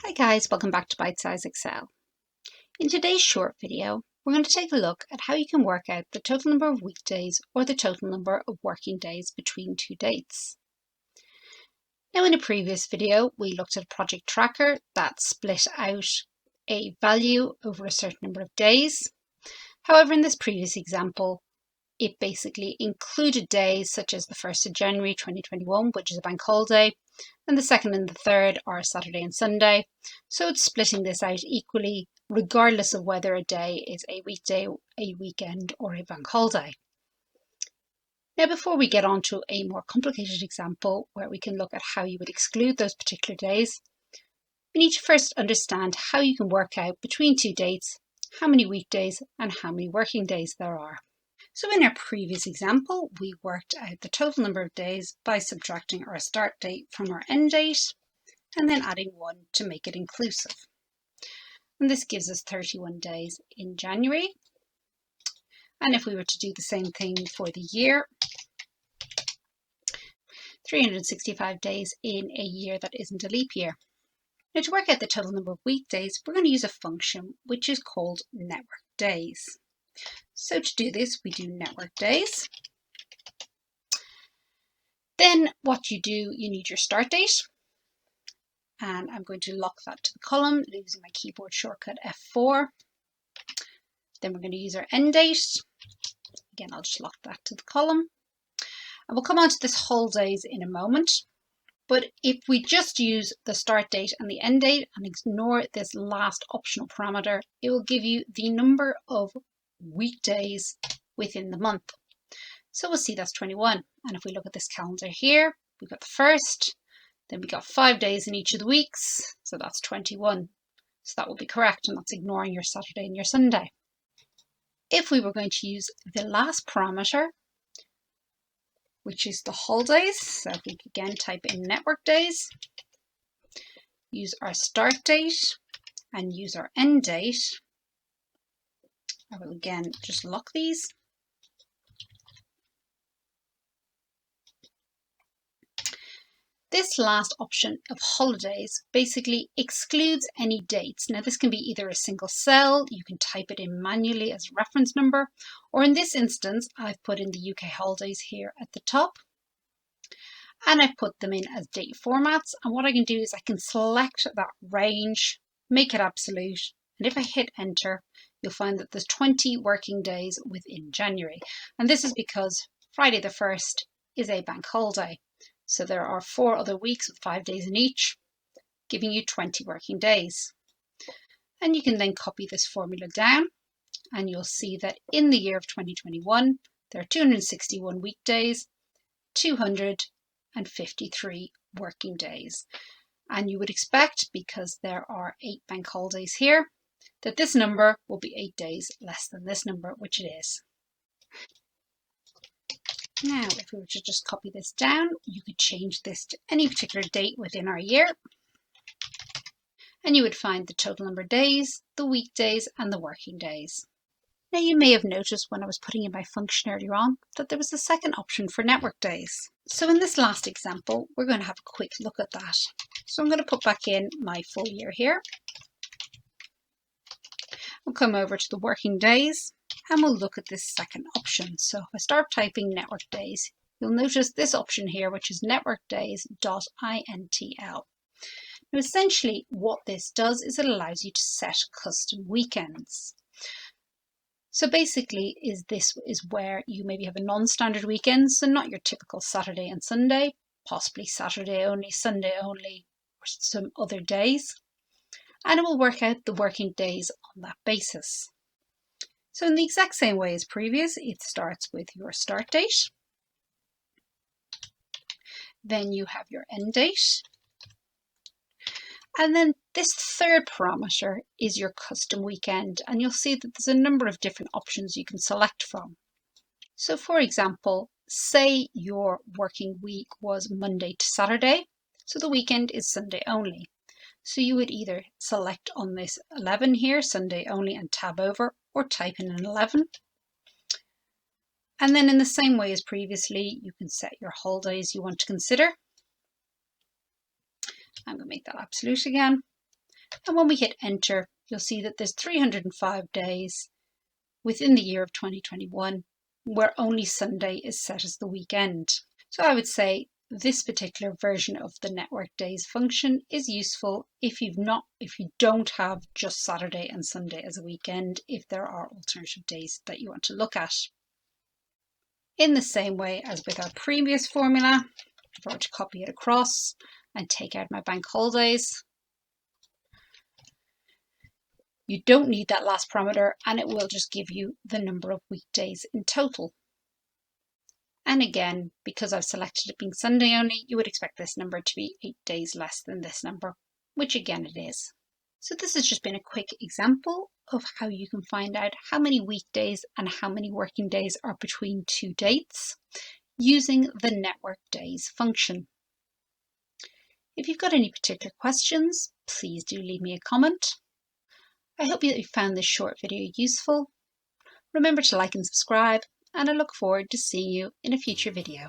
Hi guys, welcome back to Bite Size Excel. In today's short video, we're going to take a look at how you can work out the total number of weekdays or the total number of working days between two dates. Now in a previous video, we looked at a project tracker that split out a value over a certain number of days. However, in this previous example, it basically included days such as the 1st of January 2021, which is a bank holiday, and the 2nd and the 3rd are Saturday and Sunday. So it's splitting this out equally, regardless of whether a day is a weekday, a weekend, or a bank holiday. Now, before we get on to a more complicated example where we can look at how you would exclude those particular days, we need to first understand how you can work out between two dates how many weekdays and how many working days there are. So in our previous example, we worked out the total number of days by subtracting our start date from our end date and then adding 1 to make it inclusive. And this gives us 31 days in January. And if we were to do the same thing for the year, 365 days in a year that isn't a leap year. Now to work out the total number of weekdays, we're going to use a function which is called Networkdays. So to do this, we do Networkdays. Then what you do, you need your start date. And I'm going to lock that to the column using my keyboard shortcut F4. Then we're going to use our end date. Again, I'll just lock that to the column. And we'll come on to this holidays in a moment. But if we just use the start date and the end date and ignore this last optional parameter, it will give you the number of weekdays within the month. So we'll see that's 21. And if we look at this calendar here, we've got the 1st, then we got 5 days in each of the weeks, so that's 21. So that will be correct, and that's ignoring your Saturday and your Sunday. If we were going to use the last parameter, which is the holidays, so if we again type in Networkdays, use our start date and use our end date, I will again just lock these. This last option of holidays basically excludes any dates. Now this can be either a single cell, you can type it in manually as a reference number, or in this instance I've put in the UK holidays here at the top. And I've put them in as date formats, and what I can do is I can select that range, make it absolute, and if I hit enter, you'll find that there's 20 working days within January. And this is because Friday the 1st is a bank holiday. So there are 4 other weeks with 5 days in each, giving you 20 working days. And you can then copy this formula down, and you'll see that in the year of 2021, there are 261 weekdays, 253 working days. And you would expect, because there are 8 bank holidays here, that this number will be 8 days less than this number, which it is. Now, if we were to just copy this down, you could change this to any particular date within our year. And you would find the total number of days, the weekdays, and the working days. Now, you may have noticed when I was putting in my function earlier on that there was a second option for network days. So in this last example, we're going to have a quick look at that. So I'm going to put back in my full year here. We'll come over to the working days and we'll look at this second option. So if I start typing network days, you'll notice this option here, which is networkdays.intl. Now essentially what this does is it allows you to set custom weekends. So basically this is where you maybe have a non-standard weekend, so not your typical Saturday and Sunday, possibly Saturday only, Sunday only, or some other days. And it will work out the working days on that basis. So in the exact same way as previous, it starts with your start date. Then you have your end date. And then this third parameter is your custom weekend. And you'll see that there's a number of different options you can select from. So for example, say your working week was Monday to Saturday. So the weekend is Sunday only. So you would either select on this 11 here, Sunday only, and tab over, or type in an 11. And then in the same way as previously, you can set your holidays you want to consider. I'm going to make that absolute again. And when we hit enter, you'll see that there's 305 days within the year of 2021 where only Sunday is set as the weekend. So I would say this particular version of the Networkdays function is useful if you don't have just Saturday and Sunday as a weekend, if there are alternative days that you want to look at. In the same way as with our previous formula, if I were to copy it across and take out my bank holidays, you don't need that last parameter and it will just give you the number of weekdays in total. And again, because I've selected it being Sunday only, you would expect this number to be 8 days less than this number, which again it is. So this has just been a quick example of how you can find out how many weekdays and how many working days are between two dates using the Networkdays function. If you've got any particular questions, please do leave me a comment. I hope that you found this short video useful. Remember to like and subscribe, and I look forward to seeing you in a future video.